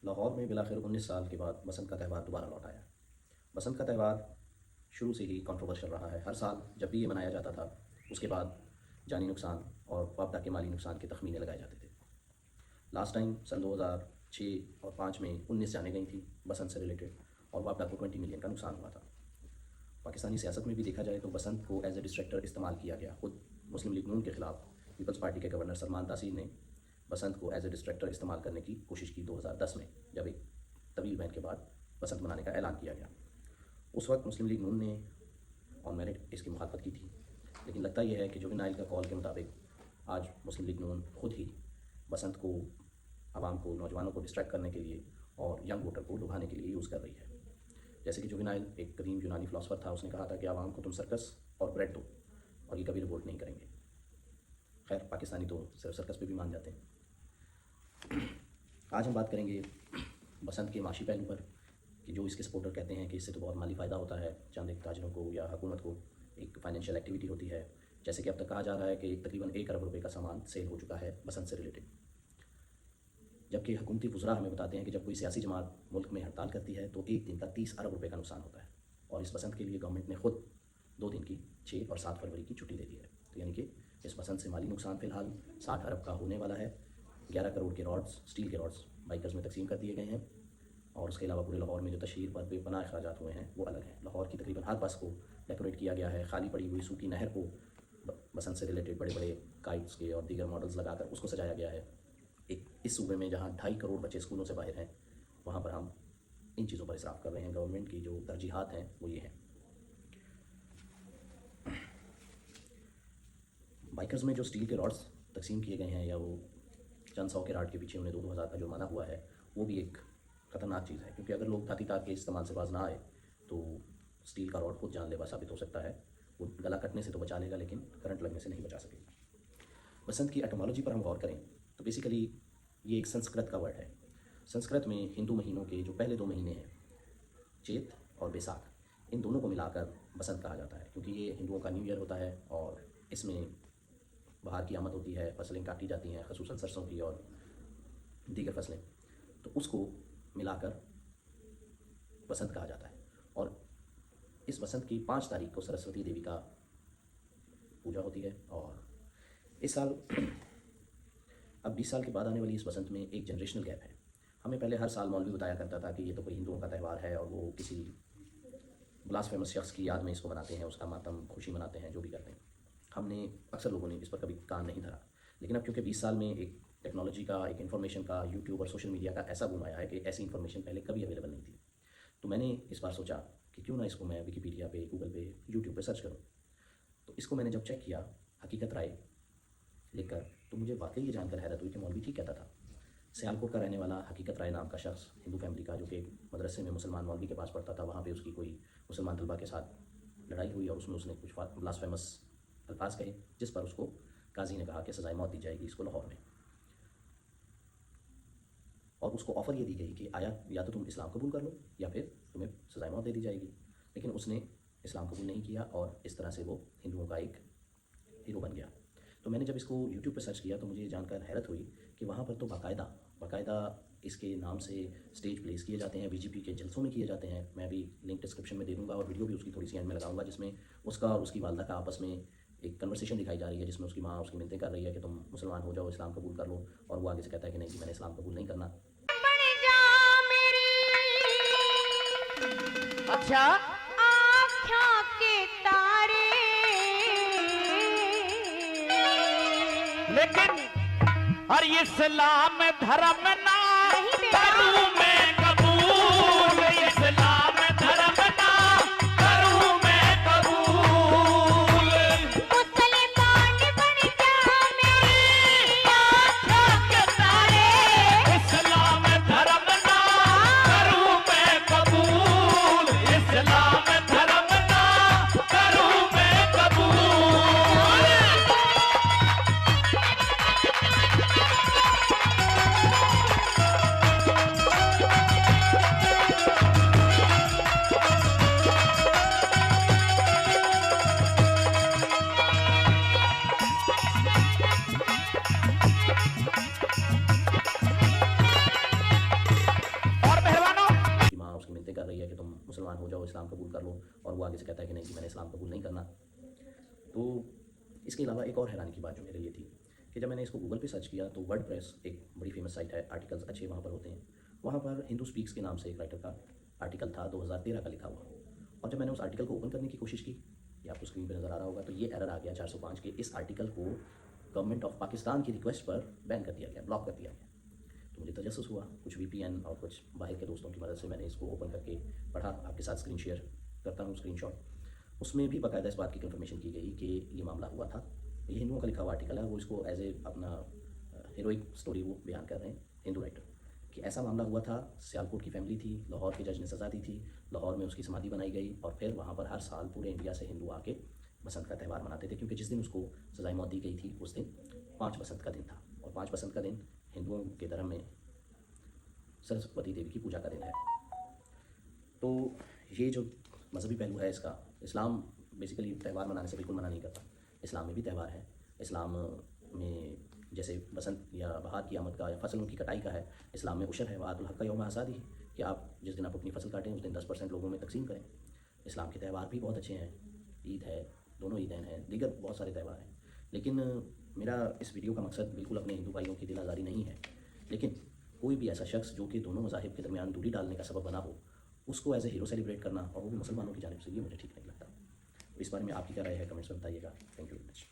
لاہور میں بلاخر 19 سال کے بعد بسنت کا تہوار دوبارہ لوٹ آیا۔ بسنت کا تہوار شروع سے ہی کنٹروورشل رہا ہے۔ ہر سال جب بھی یہ منایا جاتا تھا اس کے بعد جانی نقصان اور وابدہ کے مالی نقصان کے تخمینے لگائے جاتے تھے۔ لاسٹ ٹائم سن 2006 اور 2005 میں 19 جانیں گئی تھیں بسنت سے ریلیٹڈ، اور وابدہ کو 20 ملین کا نقصان ہوا تھا۔ پاکستانی سیاست میں بھی دیکھا جائے تو بسنت کو ایز اے ڈسٹریکٹر استعمال کیا گیا۔ خود مسلم لیگ نون کے خلاف پیپلز پارٹی کے گورنر سلمان تاثیر نے بسنت کو ایز اے ڈسٹریکٹر استعمال کرنے کی کوشش کی 2010 میں، جب ایک طویل بین کے بعد بسنت منانے کا اعلان کیا گیا۔ اس وقت مسلم لیگ نون نے آن میرٹ اس کی مخالفت کی تھی، لیکن لگتا یہ ہے کہ جووینائل کا کال کے مطابق آج مسلم لیگ نون خود ہی بسنت کو عوام کو، نوجوانوں کو ڈسٹریکٹ کرنے کے لیے اور ینگ ووٹر کو لبھانے کے لیے یوز کر رہی ہے۔ جیسے کہ جووینائل ایک قدیم یونانی فلاسفر تھا، اس نے کہا تھا کہ عوام کو تم سرکس اور بریڈ دو اور یہ کبھی ریوولٹ نہیں کریں گے۔ خیر پاکستانی تو صرف سرکس پہ بھی مان جاتے ہیں۔ آج ہم بات کریں گے بسنت کے معاشی پہلو پر، کہ جو اس کے سپورٹر کہتے ہیں کہ اس سے تو بہت مالی فائدہ ہوتا ہے، چند ایک تاجروں کو یا حکومت کو ایک فائنینشیل ایکٹیویٹی ہوتی ہے۔ جیسے کہ اب تک کہا جا رہا ہے کہ تقریباً 1 ارب روپے کا سامان سیل ہو چکا ہے بسنت سے ریلیٹڈ، جبکہ حکومتی وزراء ہمیں بتاتے ہیں کہ جب کوئی سیاسی جماعت ملک میں ہڑتال کرتی ہے تو ایک دن کا 30 ارب روپے کا نقصان ہوتا ہے، اور اس بسنت کے لیے گورنمنٹ نے خود 2 دن کی 6 اور 7 فروری کی چھٹی دے دی ہے۔ تو یعنی کہ اس بسنت سے مالی نقصان فی الحال 60 ارب کا ہونے والا ہے۔ 11 کروڑ کے راڈز، اسٹیل کے راڈز بائکرز میں تقسیم کر دیے گئے ہیں، اور اس کے علاوہ پورے لاہور میں جو تشہیر پر بے پناہ اخراجات ہوئے ہیں وہ الگ ہیں۔ لاہور کی تقریباً ہر بس کو ڈیکوریٹ کیا گیا ہے، خالی پڑی ہوئی سوکی نہر کو بسنت سے ریلیٹڈ بڑے بڑے کائٹس کے اور دیگر ماڈلز لگا کر اس کو سجایا گیا ہے۔ اس صوبے میں جہاں 2.5 کروڑ بچے اسکولوں سے باہر ہیں، وہاں پر ہم ان چیزوں پر اصراف کر رہے ہیں۔ گورنمنٹ کی جو ترجیحات ہیں وہ یہ ہیں۔ بائکرز میں جو اسٹیل کے راڈز تقسیم کیے گئے ہیں، یا وہ چند 100 کے راڈ کے پیچھے انہیں 2,000 کا جرمانہ ہوا ہے، وہ بھی ایک خطرناک چیز ہے، کیونکہ اگر لوگ دھاتی تار کے استعمال سے باز نہ آئے تو اسٹیل کا راڈ خود جان لیوا ثابت ہو سکتا ہے۔ وہ گلا کٹنے سے تو بچا لے گا، لیکن کرنٹ لگنے سے نہیں بچا سکے گا۔ بسنت کی ایٹمالوجی پر ہم غور کریں تو بیسیکلی یہ ایک سنسکرت کا ورڈ ہے۔ سنسکرت میں ہندو مہینوں کے جو پہلے 2 مہینے ہیں، چیت اور بیساکھ، ان دونوں کو ملا کر بسنت کہا جاتا ہے، کیونکہ یہ ہندوؤں کا نیو ایئر ہوتا ہے اور اس میں بہار کی آمد ہوتی ہے، فصلیں کاٹی جاتی ہیں، خصوصاً سرسوں کی اور دیگر فصلیں، تو اس کو ملا کر بسنت کہا جاتا ہے۔ اور اس بسنت کی 5 تاریخ کو سرسوتی دیوی کا پوجا ہوتی ہے، اور اس سال اب 20 سال کے بعد آنے والی اس بسنت میں ایک جنریشنل گیپ ہے۔ ہمیں پہلے ہر سال مولوی بتایا کرتا تھا کہ یہ تو کوئی ہندوؤں کا تہوار ہے اور وہ کسی بلاسفیمس شخص کی یاد میں اس کو مناتے ہیں، اس کا ماتم خوشی مناتے ہیں، جو بھی کرتے ہیں۔ ہم نے اکثر لوگوں نے اس پر کبھی کان نہیں دھرا، لیکن اب کیونکہ 20 سال میں ایک ٹیکنالوجی کا، ایک انفارمیشن کا، یوٹیوب اور سوشل میڈیا کا ایسا بوم آیا ہے کہ ایسی انفارمیشن پہلے کبھی اویلیبل نہیں تھی، تو میں نے اس بار سوچا کہ کیوں نہ اس کو میں ویکیپیڈیا پہ، گوگل پہ، یوٹیوب پہ سرچ کروں۔ تو اس کو میں نے جب چیک کیا حقیقت رائے لکھ کر، تو مجھے واقعی یہ جان کر حیرت ہوئی کہ مولوی ٹھیک کہتا تھا۔ سیالکوٹ کا رہنے والا حقیقت رائے نام کا شخص، ہندو فیملی کا، جو کہ مدرسے میں مسلمان مولوی کے پاس پڑھتا تھا، وہاں پہ اس کی کوئی مسلمان طلبہ کے ساتھ لڑائی ہوئی اور اس میں اس نے کچھ بلاسفیمس الفاظ کہے، جس پر اس کو قاضی نے کہا کہ سزائے موت دی جائے گی اس کو لاہور میں، اور اس کو آفر یہ دی گئی کہ یا تو تم اسلام قبول کر لو یا پھر تمہیں سزائے موت دے دی جائے گی، لیکن اس نے اسلام قبول نہیں کیا اور اس طرح سے وہ ہندوؤں کا ایک ہیرو بن گیا۔ تو میں نے جب اس کو یوٹیوب پہ سرچ کیا تو مجھے یہ جان کر حیرت ہوئی کہ وہاں پر تو باقاعدہ اس کے نام سے اسٹیج پلیس کیے جاتے ہیں، بی جے پی کے جلسوں میں کیے جاتے ہیں۔ میں بھی لنک ڈسکرپشن میں دے دوں گا، اور ویڈیو بھی اس کی تھوڑی سی اینڈ میں لگاؤں گا، جس میں اس کا اور اس کی والدہ کا آپس میں ایک کنورسیشن دکھائی جا رہی ہے، جس میں اس کی ماں اس کی منتیں کر رہی ہے کہ تم مسلمان ہو جاؤ، اسلام قبول کر لو، اور وہ آگے سے کہتا ہے کہ نہیں جی میں نے اسلام قبول نہیں کرنا۔ اچھا آنکھوں کے تارے، لیکن اور اسلام دھرم نہ کروں میں قبول، اسلام دھرم نہ کروں میں قبول، مسلمان بن جا میری آنکھوں کے تارے، اسلام دھرم نہ کروں میں قبول، اسلام دھرم نہ کروں میں قبول۔ مسلمان ہو جاؤ, اسلام قبول کر لو, اور وہ آگے سے کہتا ہے کہ نہیں جی میں نے اسلام قبول نہیں کرنا. تو اس کے علاوہ ایک اور حیرانی کی بات جو میرے لیے تھی کہ جب میں نے اس کو گوگل پہ سرچ کیا تو ورڈ پریس ایک بڑی فیمس سائٹ ہے, آرٹیکلز اچھے وہاں پر ہوتے ہیں. وہاں پر ہندو اسپیکس کے نام سے ایک رائٹر کا آرٹیکل تھا 2013 کا لکھا ہوا, اور جب میں نے اس آرٹیکل کو اوپن کرنے کی کوشش کی, یہ آپ کو اسکرین پہ نظر آ رہا ہوگا, تو یہ ایرر آ گیا 405 کے, اس آرٹیکل کو گورنمنٹ آف پاکستان کی ریکویسٹ پر بین کر دیا گیا, بلاک کر دیا گیا. تو مجھے تجسس ہوا, کچھ VPN اور کچھ باہر کے دوستوں کی مدد سے میں نے اس کو اوپن کر کے پڑھا. آپ کے ساتھ اسکرین شیئر کرتا ہوں, اسکرین شاٹ. اس میں بھی باقاعدہ اس بات کی کنفرمیشن کی گئی کہ یہ معاملہ ہوا تھا. یہ ہندوؤں کا لکھا ہوا آرٹیکل ہے, وہ اس کو ایز اے اپنا ہیروئک اسٹوری وہ بیان کر رہے ہیں ہندو رائٹر, کہ ایسا معاملہ ہوا تھا. سیالکوٹ کی فیملی تھی, لاہور کے جج نے سزا دی تھی, لاہور میں اس کی سمادھی بنائی گئی, اور پھر وہاں پر ہر سال پورے انڈیا سے ہندو آ کے بسنت کا تہوار مناتے تھے, کیونکہ جس دن اس کو سزائے موت دی گئی تھی اس دن 5 بسنت کا دن تھا, اور 5 بسنت کا دن ہندوؤں کے دھرم میں سرسوتی دیوی کی پوجا کا دن ہے. تو یہ جو مذہبی پہلو ہے اس کا, اسلام بیسیکلی تہوار منانے سے بالکل منع نہیں کرتا. اسلام میں بھی تہوار ہے. اسلام میں جیسے بسنت یا بہار کی آمد کا یا فصلوں کی کٹائی کا ہے, اسلام میں عشر ہے, وعد الحق کا یوم آزادی ہے, کہ آپ جس دن آپ اپنی فصل کاٹیں اس دن 10% لوگوں میں تقسیم کریں. اسلام کے تہوار بھی بہت اچھے ہیں, عید ہے, دونوں عیدین ہیں, دیگر بہت سارے تہوار ہیں. لیکن میرا اس ویڈیو کا مقصد بالکل اپنے ہندو بھائیوں کی دل آزاری نہیں ہے, لیکن کوئی بھی ایسا شخص جو کہ دونوں مذاہب کے درمیان دوری ڈالنے کا سبب بنا ہو, اس کو ایز اے ہیرو سیلیبریٹ کرنا, اور وہ بھی مسلمانوں کی جانب سے, یہ مجھے ٹھیک نہیں لگتا. اس بارے میں آپ کی کیا رائے ہے, کمنٹس میں بتائیے گا. Thank you very much.